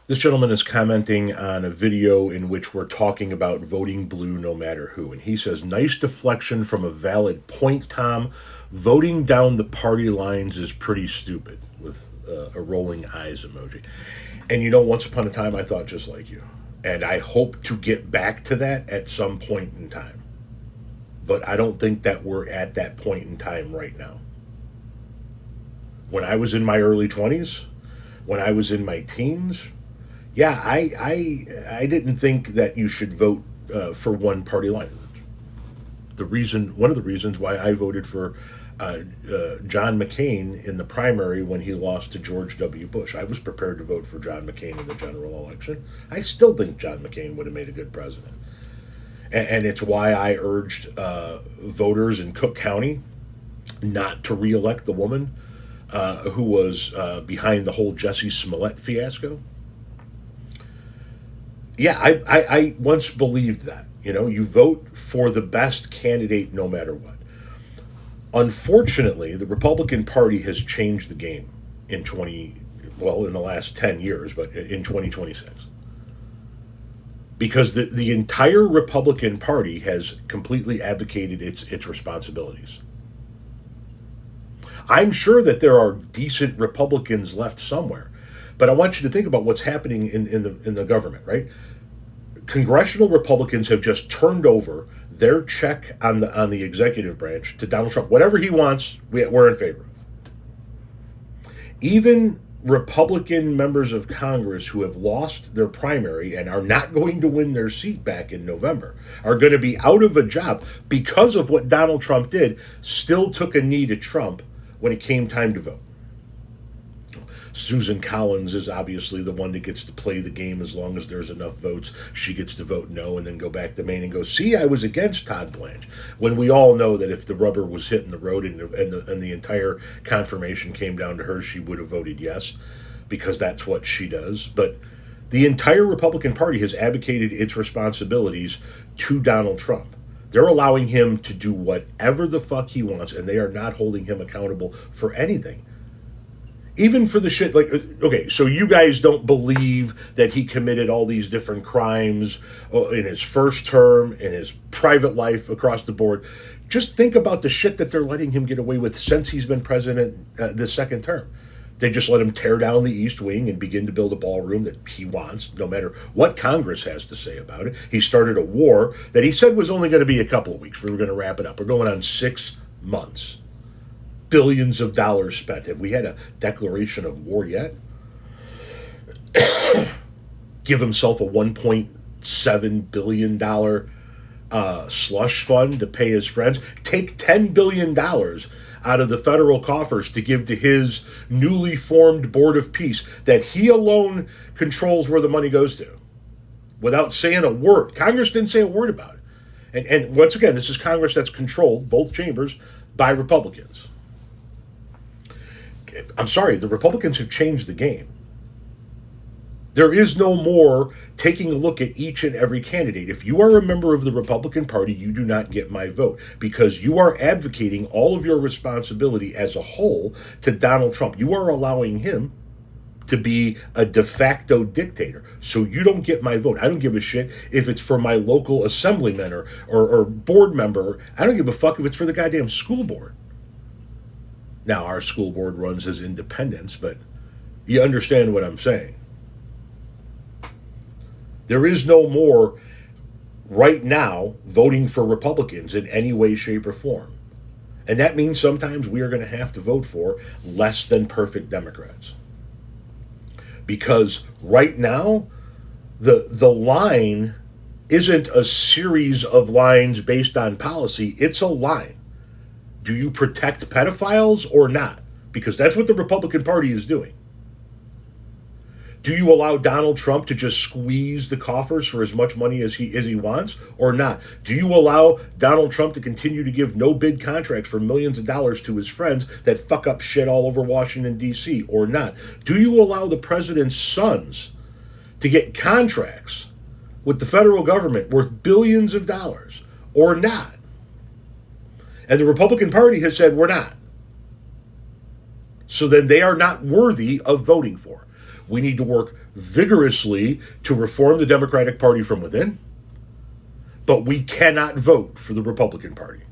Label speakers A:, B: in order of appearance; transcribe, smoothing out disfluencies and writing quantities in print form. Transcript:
A: This gentleman is commenting on a video in which we're talking about voting blue no matter who. And he says, nice deflection from a valid point, Tom. Voting down the party lines is pretty stupid, with a rolling eyes emoji. And once upon a time, I thought just like you. And I hope to get back to that at some point in time. But I don't think that we're at that point in time right now. When I was in my early 20s, when I was in my teens, yeah, I didn't think that you should vote for one party line. One of the reasons why I voted for John McCain in the primary when he lost to George W. Bush. I was prepared to vote for John McCain in the general election. I still think John McCain would have made a good president. And it's why I urged voters in Cook County not to reelect the woman who was behind the whole Jussie Smollett fiasco. Yeah, I once believed that. You vote for the best candidate no matter what. Unfortunately, the Republican Party has changed the game in the last 10 years, but in 2026. Because the entire Republican Party has completely abdicated its responsibilities. I'm sure that there are decent Republicans left somewhere, but I want you to think about what's happening in the government, right? Congressional Republicans have just turned over their check on the executive branch to Donald Trump. Whatever he wants, we're in favor of. Even Republican members of Congress who have lost their primary and are not going to win their seat back in November are going to be out of a job because of what Donald Trump did, still took a knee to Trump when it came time to vote. Susan Collins is obviously the one that gets to play the game as long as there's enough votes. She gets to vote no and then go back to Maine and go, see, I was against Todd Blanche. When we all know that if the rubber was hitting the road and the entire confirmation came down to her, she would have voted yes, because that's what she does. But the entire Republican Party has abdicated its responsibilities to Donald Trump. They're allowing him to do whatever the fuck he wants, and they are not holding him accountable for anything. Even for the shit, like, okay, so you guys don't believe that he committed all these different crimes in his first term, in his private life, across the board. Just think about the shit that they're letting him get away with since he's been president this second term. They just let him tear down the East Wing and begin to build a ballroom that he wants, no matter what Congress has to say about it. He started a war that he said was only going to be a couple of weeks. We were going to wrap it up. We're going on 6 months. Billions of dollars spent. Have we had a declaration of war yet? Give himself a $1.7 billion slush fund to pay his friends. Take $10 billion out of the federal coffers to give to his newly formed Board of Peace that he alone controls where the money goes to, without saying a word. Congress didn't say a word about it. And once again, this is Congress that's controlled, both chambers, by Republicans. I'm sorry, the Republicans have changed the game. There is no more taking a look at each and every candidate. If you are a member of the Republican Party, you do not get my vote, because you are advocating all of your responsibility as a whole to Donald Trump. You are allowing him to be a de facto dictator. So you don't get my vote. I don't give a shit if it's for my local assemblyman or board member. I don't give a fuck if it's for the goddamn school board. Now, our school board runs as independents, but you understand what I'm saying. There is no more, right now, voting for Republicans in any way, shape, or form. And that means sometimes we are going to have to vote for less than perfect Democrats. Because right now, the line isn't a series of lines based on policy, it's a line. Do you protect pedophiles or not? Because that's what the Republican Party is doing. Do you allow Donald Trump to just squeeze the coffers for as much money as he wants or not? Do you allow Donald Trump to continue to give no-bid contracts for millions of dollars to his friends that fuck up shit all over Washington, D.C. or not? Do you allow the president's sons to get contracts with the federal government worth billions of dollars or not? And the Republican Party has said, we're not. So then they are not worthy of voting for. We need to work vigorously to reform the Democratic Party from within, but we cannot vote for the Republican Party.